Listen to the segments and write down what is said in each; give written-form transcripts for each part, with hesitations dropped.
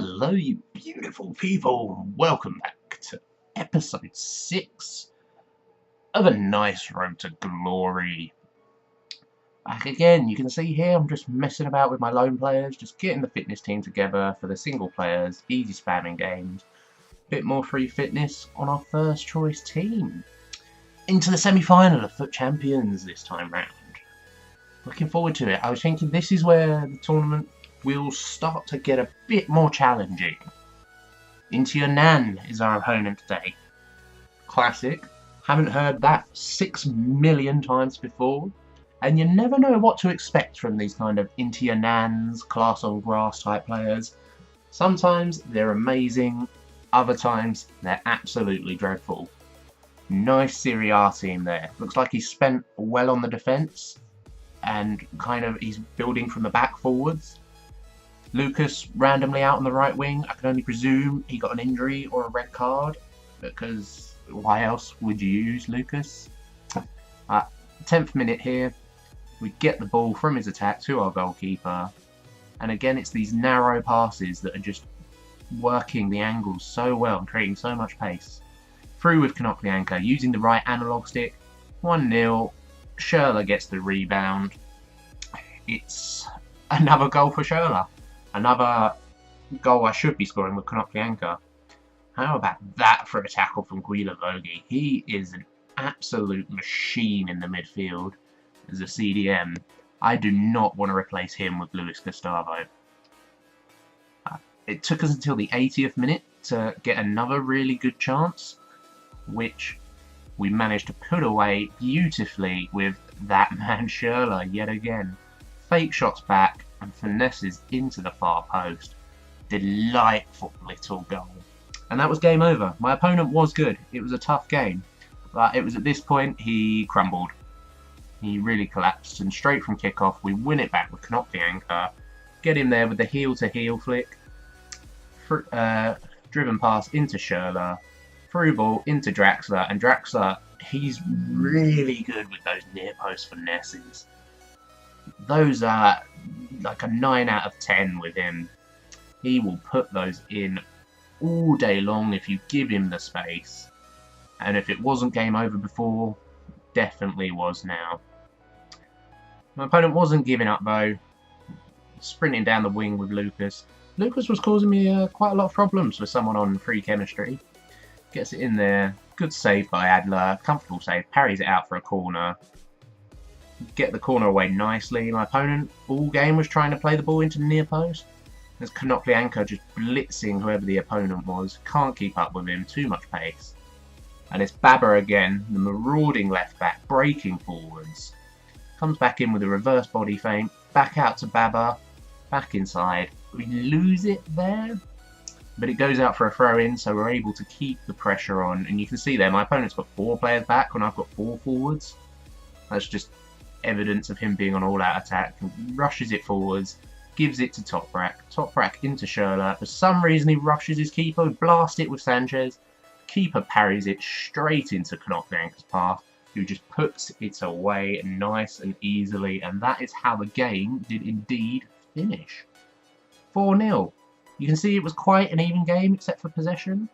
Hello, you beautiful people. Welcome back to episode 6 of A Nice Road to Glory. Back again, you can see here I'm just messing about with my lone players, just getting the fitness team together for the single players, easy spamming games, bit more free fitness on our first choice team. Into the semi-final of Foot Champions this time round. Looking forward to it. I was thinking this is where the tournament will start to get a bit more challenging. Into Your Nan is our opponent today. Classic. Haven't heard that 6 million times before. And you never know what to expect from these kind of Into Your Nans, class on grass type players. Sometimes they're amazing, other times they're absolutely dreadful. Nice Serie A team there. Looks like he's spent well on the defence and he's building from the back forwards. Lucas randomly out on the right wing. I can only presume he got an injury or a red card, because why else would you use Lucas? 10th minute here, we get the ball from his attack to our goalkeeper, and again it's these narrow passes that are just working the angles so well and creating so much pace. Through with Konoplyanka using the right analog stick. 1-0. Schürrle gets the rebound. It's another goal for Schürrle. Another goal I should be scoring with Konoplyanka. How about that for a tackle from Guilavogui? He is an absolute machine in the midfield as a CDM. I do not want to replace him with Luis Gustavo. It took us until the 80th minute to get another really good chance, which we managed to put away beautifully with that man Schürrle yet again. Fake shots back and finesses into the far post. Delightful little goal. And that was game over. My opponent was good. It was a tough game. But it was at this point he crumbled. He really collapsed, and straight from kickoff we win it back with Konoplyanka. Get him there with the heel-to-heel flick. Driven pass into Schürrle. Through ball into Draxler, and Draxler, he's really good with those near post finesses. Those are like a 9 out of 10 with him. He will put those in all day long if you give him the space. And if it wasn't game over before, definitely was now. My opponent wasn't giving up though. Sprinting down the wing with Lucas. Lucas was causing me quite a lot of problems with someone on free chemistry. Gets it in there. Good save by Adler. Comfortable save. Parries it out for a corner. Get the corner away nicely. My opponent all game was trying to play the ball into the near post. There's Konoplyanka just blitzing whoever the opponent was. Can't keep up with him. Too much pace. And it's Baba again, the marauding left back, breaking forwards. Comes back in with a reverse body feint. Back out to Baba. Back inside. We lose it there. But it goes out for a throw-in, so we're able to keep the pressure on. And you can see there, my opponent's got 4 players back when I've got 4 forwards. That's just evidence of him being on all-out attack. Rushes it forwards, gives it to Toprak. Toprak into Schürrle. For some reason, he rushes his keeper, blast it with Sanchez. Keeper parries it straight into Konoplyanka's path, who just puts it away nice and easily. And that is how the game did indeed finish. 4-0. You can see it was quite an even game, except for possession.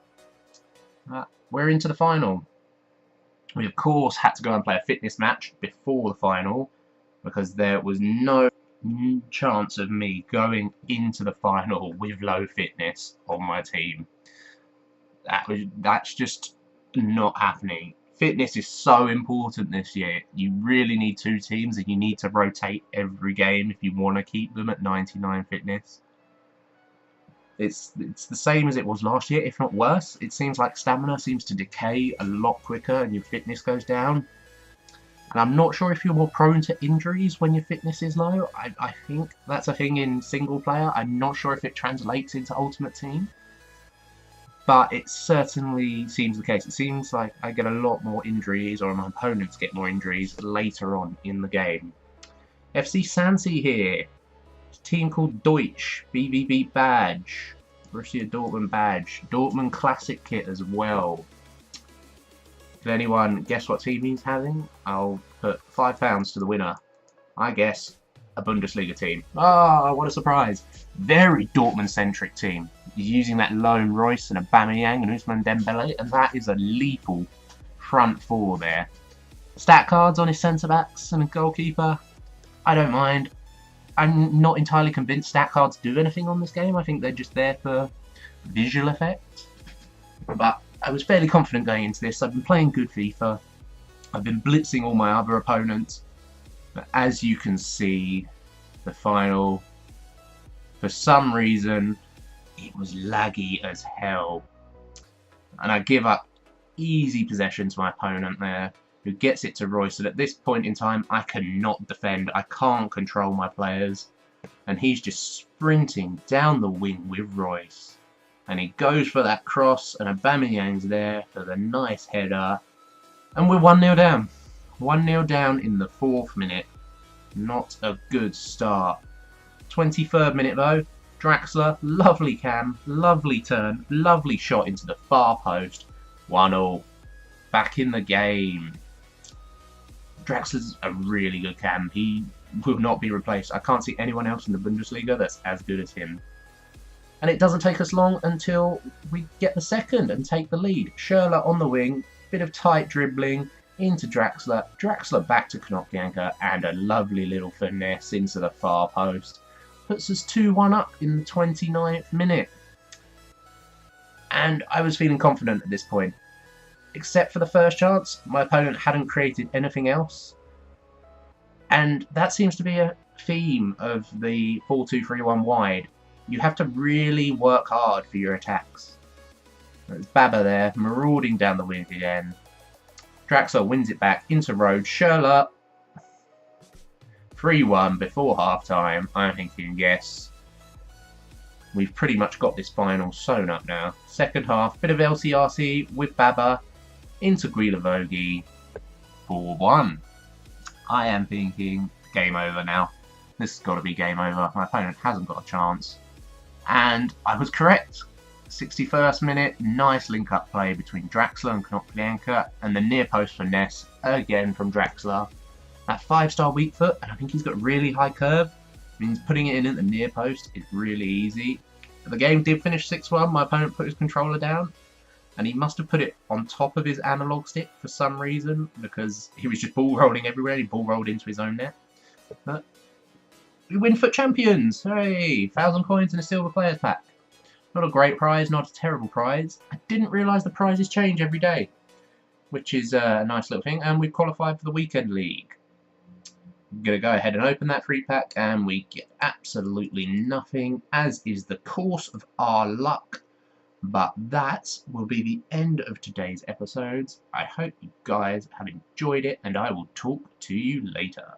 We're into the final. We, of course, had to go and play a fitness match before the final, because there was no chance of me going into the final with low fitness on my team. That's just not happening. Fitness is so important this year. You really need 2 teams, and you need to rotate every game if you want to keep them at 99 fitness. It's the same as it was last year, if not worse. It seems like stamina seems to decay a lot quicker and your fitness goes down. And I'm not sure if you're more prone to injuries when your fitness is low. I think that's a thing in single player. I'm not sure if it translates into Ultimate Team. But it certainly seems the case. It seems like I get a lot more injuries, or my opponents get more injuries later on in the game. FC Santi here. Team called Deutsch, BVB badge, Borussia Dortmund badge, Dortmund classic kit as well. Can anyone guess what team he's having? I'll put £5 to the winner. I guess a Bundesliga team. Ah, what a surprise. Very Dortmund-centric team. He's using that lone Royce and Aubameyang and Ousmane Dembele, and that is a lethal front four there. Stat cards on his centre-backs and a goalkeeper, I don't mind. I'm not entirely convinced stat cards do anything on this game. I think they're just there for visual effect. But I was fairly confident going into this. I've been playing good FIFA. I've been blitzing all my other opponents. But as you can see, the final, for some reason, it was laggy as hell. And I give up easy possession to my opponent there, who gets it to Royce. And at this point in time, I cannot defend. I can't control my players. And he's just sprinting down the wing with Royce. And he goes for that cross, and Aubameyang's there for the nice header. And we're 1-0 down. 1-0 down in the 4th minute. Not a good start. 23rd minute though. Draxler, lovely cam, lovely turn, lovely shot into the far post. 1-0. Back in the game. Draxler's a really good cam. He will not be replaced. I can't see anyone else in the Bundesliga that's as good as him. And it doesn't take us long until we get the second and take the lead. Schürrle on the wing, bit of tight dribbling into Draxler. Draxler back to Knock-Bianca, and a lovely little finesse into the far post. Puts us 2-1 up in the 29th minute. And I was feeling confident at this point. Except for the first chance, my opponent hadn't created anything else. And that seems to be a theme of the 4-2-3-1 wide. You have to really work hard for your attacks. There's Baba there, marauding down the wing again. Draxler wins it back into Rhodes. Schürrle, 3-1 before half-time. I'm thinking, yes, we've pretty much got this final sewn up now. Second half, bit of LCRC with Baba into Guilavogui. 4-1. I am thinking, game over now. This has got to be game over. My opponent hasn't got a chance. And I was correct. 61st minute, nice link-up play between Draxler and Knock-Bianca, and the near-post finesse again from Draxler. That 5-star weak foot, and I think he's got really high curve, means putting it in at the near post is really easy. The game did finish 6-1. My opponent put his controller down, and he must have put it on top of his analog stick for some reason, because he was just ball rolling everywhere. He ball rolled into his own net. But we win FUT Champions! Hooray! 1,000 coins and a silver players pack. Not a great prize, not a terrible prize. I didn't realise the prizes change every day, which is a nice little thing. And we've qualified for the Weekend League. I'm going to go ahead and open that free pack, and we get absolutely nothing, as is the course of our luck. But that will be the end of today's episodes. I hope you guys have enjoyed it, and I will talk to you later.